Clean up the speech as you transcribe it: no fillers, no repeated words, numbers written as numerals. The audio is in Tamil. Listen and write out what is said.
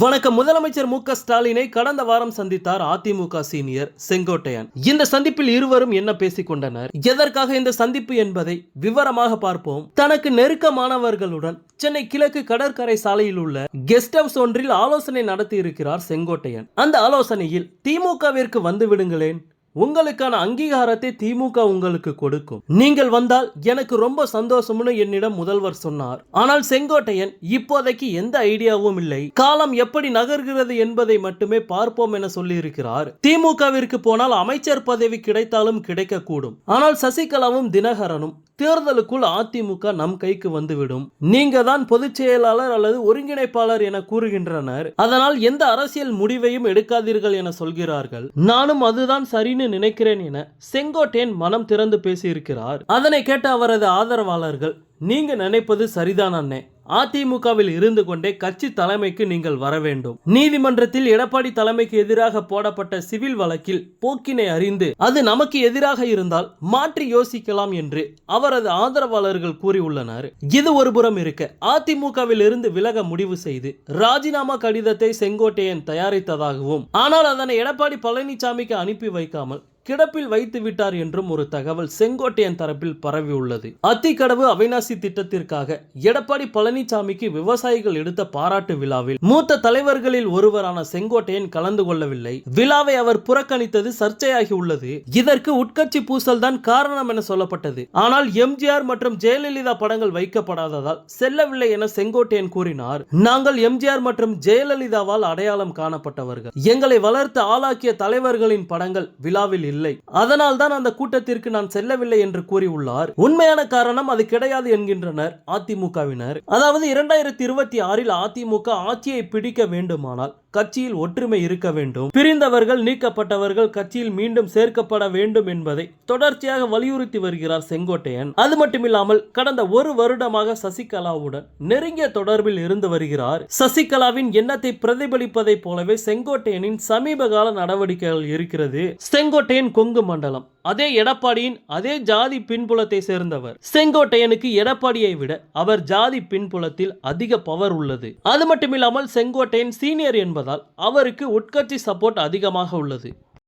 வணக்கம். முதலமைச்சர் மு.க.ஸ்டாலினை கடந்த வாரம் சந்தித்தார் அதிமுக சீனியர் செங்கோட்டையன். இந்த சந்திப்பில் இருவரும் என்ன பேசிக் கொண்டனர், எதற்காக இந்த சந்திப்பு என்பதை விவரமாக பார்ப்போம். தனக்கு நெருக்கமானவர்களுடன் சென்னை கிழக்கு கடற்கரை சாலையில் உள்ள கெஸ்ட் ஹவுஸ் ஒன்றில் ஆலோசனை நடத்தி இருக்கிறார் செங்கோட்டையன். அந்த ஆலோசனையில் திமுகவிற்கு வந்து விடுங்களேன், உங்களுக்கான அங்கீகாரத்தை திமுக உங்களுக்கு கொடுக்கும், நீங்கள் வந்தால் எனக்கு ரொம்ப சந்தோஷம்னு என்னிடம் முதல்வர் சொன்னார். ஆனால் செங்கோட்டையன் இப்போதைக்கு எந்த ஐடியாவும் இல்லை, காலம் எப்படி நகர்கிறது என்பதை மட்டுமே பார்ப்போம் என சொல்லி இருக்கிறார். திமுகவிற்கு போனால் அமைச்சர் பதவி கிடைத்தாலும் கிடைக்கக்கூடும். ஆனால் சசிகலாவும் தினகரனும் தேர்தலுக்குள் அதிமுக நம் கைக்கு வந்துவிடும், நீங்க தான் பொதுச் செயலாளர் அல்லது ஒருங்கிணைப்பாளர் என கூறுகின்றனர். அதனால் எந்த அரசியல் முடிவையும் எடுக்காதீர்கள் என சொல்கிறார்கள். நானும் அதுதான் சரின்னு நினைக்கிறேன் என செங்கோட்டையன் மனம் திறந்து பேசியிருக்கிறார். அதனை கேட்ட அவரது ஆதரவாளர்கள், நீங்க நினைப்பது சரிதான் அண்ணே, அதிமுகவில் இருந்து கொண்டே கட்சி தலைமைக்கு நீங்கள் வர வேண்டும். நீதிமன்றத்தில் எடப்பாடி தலைமைக்கு எதிராக போடப்பட்ட சிவில் வழக்கில் போக்கினை அறிந்து அது நமக்கு எதிராக இருந்தால் மாற்றி யோசிக்கலாம் என்று அவரது ஆதரவாளர்கள் கூறியுள்ளனர். இது ஒருபுறம் இருக்க, அதிமுகவில் இருந்து விலக முடிவு செய்து ராஜினாமா கடிதத்தை செங்கோட்டையன் தயாரித்ததாகவும், ஆனால் அதனை எடப்பாடி பழனிசாமிக்கு அனுப்பி வைக்காமல் கிடப்பில் வைத்து விட்டார் என்றும் ஒரு தகவல் செங்கோட்டையன் தரப்பில் பரவியுள்ளது. அத்திக்கடவு அவிநாசி திட்டத்திற்காக எடப்பாடி பழனிசாமிக்கு விவசாயிகள் எடுத்த பாராட்டு விழாவில் மூத்த தலைவர்களில் ஒருவரான செங்கோட்டையன் கலந்து கொள்ளவில்லை. விழாவை அவர் புறக்கணித்தது சர்ச்சையாகி உள்ளது. இதற்கு உட்கட்சி பூசல் தான் காரணம் என சொல்லப்பட்டது. ஆனால் எம்ஜிஆர் மற்றும் ஜெயலலிதா படங்கள் வைக்கப்படாததால் செல்லவில்லை என செங்கோட்டையன் கூறினார். நாங்கள் எம்ஜிஆர் மற்றும் ஜெயலலிதாவால் அடையாளம் காணப்பட்டவர்கள், எங்களை வளர்த்து ஆளாக்கிய தலைவர்களின் படங்கள் விழாவில் இல்லை, அதனால் தான் அந்த கூட்டத்திற்கு நான் செல்லவில்லை என்று கூறியுள்ளார். உண்மையான காரணம் அது கிடையாது என்கின்றனர் அதிமுகவினர். அதாவது 2026 அதிமுக ஆட்சியை பிடிக்க வேண்டுமானால் கட்சியில் ஒற்றுமை இருக்க வேண்டும், பிரிந்தவர்கள் நீக்கப்பட்டவர்கள் கட்சியில் மீண்டும் சேர்க்கப்பட வேண்டும் என்பதை தொடர்ச்சியாக வலியுறுத்தி வருகிறார் செங்கோட்டையன். அது மட்டுமில்லாமல் கடந்த ஒரு வருடமாக சசிகலாவுடன் நெருங்கிய தொடர்பில் இருந்து வருகிறார். சசிகலாவின் எண்ணத்தை பிரதிபலிப்பதை போலவே செங்கோட்டையனின் சமீப கால நடவடிக்கைகள் இருக்கிறது. செங்கோட்டையன் கொங்கு மண்டலம், அதே எடப்பாடியின் அதே ஜாதி பின்புலத்தை சேர்ந்தவர். செங்கோட்டையனுக்கு எடப்பாடியை விட அவர் ஜாதி பின்புலத்தில் அதிக பவர் உள்ளது. அது மட்டுமில்லாமல் செங்கோட்டையன் சீனியர் என்பதால் அவருக்கு உட்கட்சி சப்போர்ட் அதிகமாக உள்ளது.